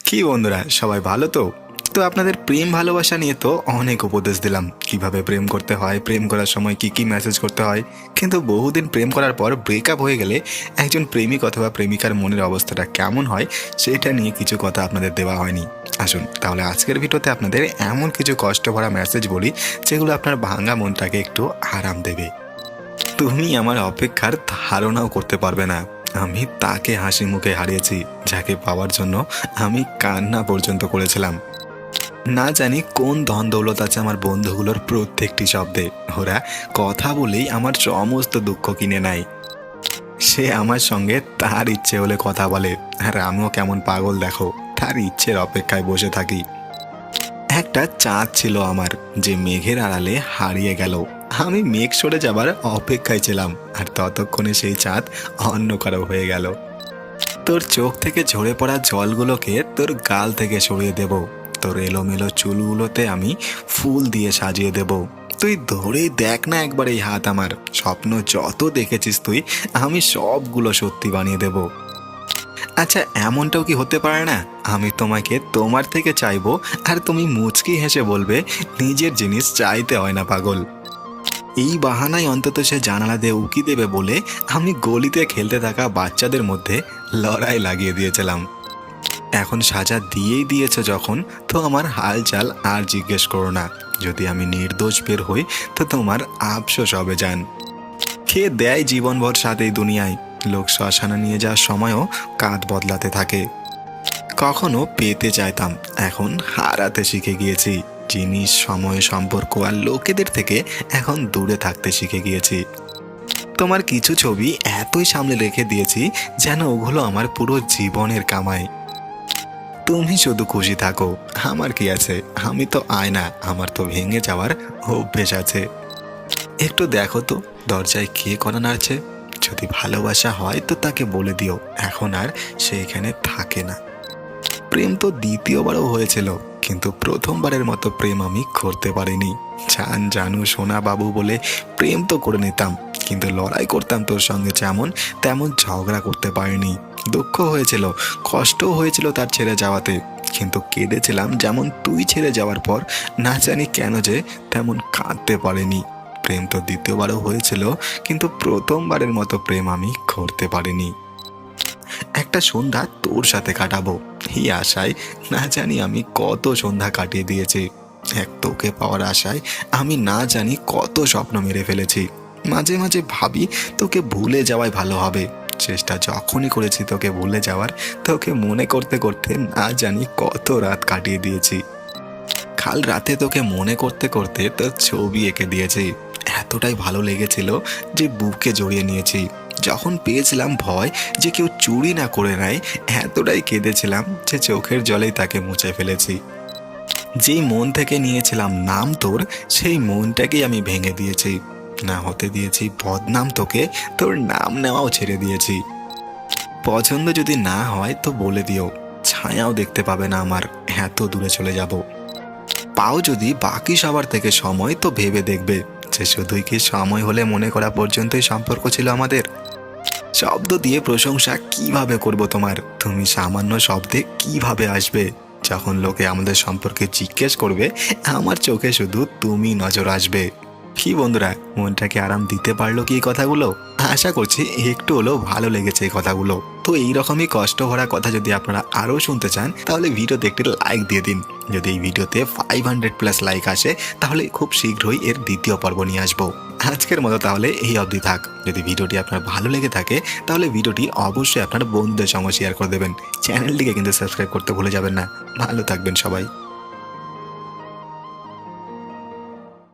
কি বন্ধুরা, সবাই ভালো তো? তো আপনাদের প্রেম ভালোবাসা নিয়ে তো অনেক উপদেশ দিলাম, কিভাবে প্রেম করতে হয়, প্রেম করার সময় কি কি মেসেজ করতে হয়। কিন্তু বহুদিন প্রেম করার পর ব্রেকআপ হয়ে গেলে একজন প্রেমিক অথবা প্রেমিকার মনের অবস্থাটা কেমন হয় সেটা নিয়ে কিছু কথা আপনাদের দেওয়া হয়নি। আসুন তাহলে আজকের ভিডিওতে আপনাদের এমন কিছু কষ্ট ভরা মেসেজ বলি যেগুলো আপনার ভাঙা মনটাকে একটু আরাম দেবে। তুমি আমার অপেক্ষার ধারণাও করতে পারবে না। আমি তাকে হাসি মুখে হারিয়েছি যাকে পাওয়ার জন্য আমি কান্না পর্যন্ত করেছিলাম। না জানি কোন ধন দৌলত আছে আমার বন্ধুগুলোর প্রত্যেকটি শব্দে। ওরা কথা বলেই আমার সমস্ত দুঃখ কিনে নেয়। সে আমার সঙ্গে তার ইচ্ছে হলে কথা বলে, আর আমিও কেমন পাগল দেখো, তার ইচ্ছের অপেক্ষায় বসে থাকি। একটা চাঁদ ছিল আমার, যে মেঘের আড়ালে হারিয়ে গেল। আমি মেঘ সরে যাবার অপেক্ষায় ছিলাম, আর ততক্ষণে সেই চাঁদ অন্য কারো হয়ে গেল। তোর চোখ থেকে ঝরে পড়া জলগুলোকে তোর গাল থেকে সরিয়ে দেব। তোর এলোমেলো চুলগুলোতে আমি ফুল দিয়ে সাজিয়ে দেব। তুই ধরেই দেখ না একবার এই হাত আমার। স্বপ্ন যত দেখেছিস তুই, আমি সবগুলো সত্যি বানিয়ে দেব। আচ্ছা, এমনটাও কি হতে পারে না আমি তোমাকে তোমার থেকে চাইবো, আর তুমি মুচকি হেসে বলবে নিজের জিনিস চাইতে হয় না পাগল। এই বাহানায় অন্তত সে জানালা দিয়ে উকি দেবে বলে আমি গলিতে খেলতে থাকা বাচ্চাদের মধ্যে লড়াই লাগিয়ে দিয়েছিলাম। এখন সাজা দিয়েই দিয়েছ যখন, তো আমার হালচাল আর জিজ্ঞেস করো না। যদি আমি নির্দোষ বের হই তো তোমার আফসোস হবে জান। কে দেয় জীবনভর সাথে এই দুনিয়ায়? লোক শ্মশানে নিয়ে যাওয়ার সময়ও কাঁধ বদলাতে থাকে। কখনো পেতে চাইতাম, এখন হারাতে শিখে গিয়েছি। জিনিস, সময়, সম্পর্ক আর লোকেদের থেকে এখন দূরে থাকতে শিখে গিয়েছি। তোমার কিছু ছবি এতই সামনে রেখে দিয়েছি যেন ওগুলো আমার পুরো জীবনের কামাই। তুমি শুধু খুশি থাকো, আমার কি আছে? আমি তো আয়না, আমার তো ভেঙে যাওয়ার অভ্যেস আছে। একটু দেখো তো দরজায় কে কড়া নাড়ছে। যদি ভালোবাসা হয় তো তাকে বলে দিও এখন আর সে এখানে থাকে না। প্রেম তো দ্বিতীয়বারও হয়েছিল, কিন্তু প্রথমবারের মতো প্রেম আমি করতে পারিনি। জান জানু সোনা বাবু বলে প্রেম তো করে নিতাম, কিন্তু লড়াই করতাম তোর সঙ্গে যেমন তেমন ঝগড়া করতে পারিনি। দুঃখ হয়েছিল, কষ্টও হয়েছিল তার ছেড়ে যাওয়াতে, কিন্তু কেঁদেছিলাম যেমন তুই ছেড়ে যাওয়ার পর না জানি কেন যে তেমন কাঁদতে পারিনি। প্রেম তো দ্বিতীয়বারও হয়েছিল, কিন্তু প্রথমবারের মতো প্রেম আমি করতে পারিনি। একটা সন্ধ্যা তোর সাথে কাটাবো এই আশায় না জানি আমি কত সন্ধ্যা কাটিয়ে দিয়েছি। এক তোকে পাওয়ার আশায় আমি না জানি কত স্বপ্ন মেরে ফেলেছি। মাঝে মাঝে ভাবি তোকে ভুলে যাওয়াই ভালো হবে। চেষ্টা যখনই করেছি তোকে ভুলে যাওয়ার, তোকে মনে করতে করতে না জানি কত রাত কাটিয়ে দিয়েছি। কাল রাতে তোকে মনে করতে করতে তোর ছবি এঁকে দিয়েছি। এতটাই ভালো লেগেছিল যে বুকে জড়িয়ে নিয়েছি। যখন পেয়েছিলাম ভয় যে কেউ চুরি না করে নেয়, এতটাই কেঁদেছিলাম যে চোখের জলেই তাকে মুছে ফেলেছি। যেই মন থেকে নিয়েছিলাম নাম তোর, সেই মনটাকেই আমি ভেঙে দিয়েছি। না হতে দিয়েছি বদনাম তোকে, তোর নাম নেওয়াও ছেড়ে দিয়েছি। পছন্দ যদি না হয় তো বলে দিও, ছায়াও দেখতে পাবে না আমার, এত দূরে চলে যাব। পাও যদি বাকি সবার থেকে সময়, তো ভেবে দেখবে যে শুধুই কি সময় হলে মনে করা পর্যন্তই সম্পর্ক ছিল আমাদের। শব্দ দিয়ে প্রশংসা কিভাবে করব তোমার? তুমি সামান্য শব্দে কিভাবে আসবে? যখন লোকে আমাদের সম্পর্কে জিজ্ঞেস করবে, আমার চোখে শুধু তুমি নজর আসবে। কি বন্ধুরা, মনটাকে আরাম দিতে পারলো কি এই কথাগুলো? আশা করছি একটু হলেও ভালো লেগেছে এই কথাগুলো। তো এইরকমই কষ্ট ভরা কথা যদি আপনারা আরও শুনতে চান তাহলে ভিডিওতে একটি লাইক দিয়ে দিন। যদি এই ভিডিওতে 500+ লাইক আসে তাহলে খুব শীঘ্রই এর দ্বিতীয় পর্ব নিয়ে আসবো। আজকের মতো তাহলে এই অবধি থাক। যদি ভিডিওটি আপনার ভালো লেগে থাকে তাহলে ভিডিওটি অবশ্যই আপনার বন্ধুদের সঙ্গে শেয়ার করে দেবেন। চ্যানেলটিকে কিন্তু সাবস্ক্রাইব করতে ভুলে যাবেন না। ভালো থাকবেন সবাই।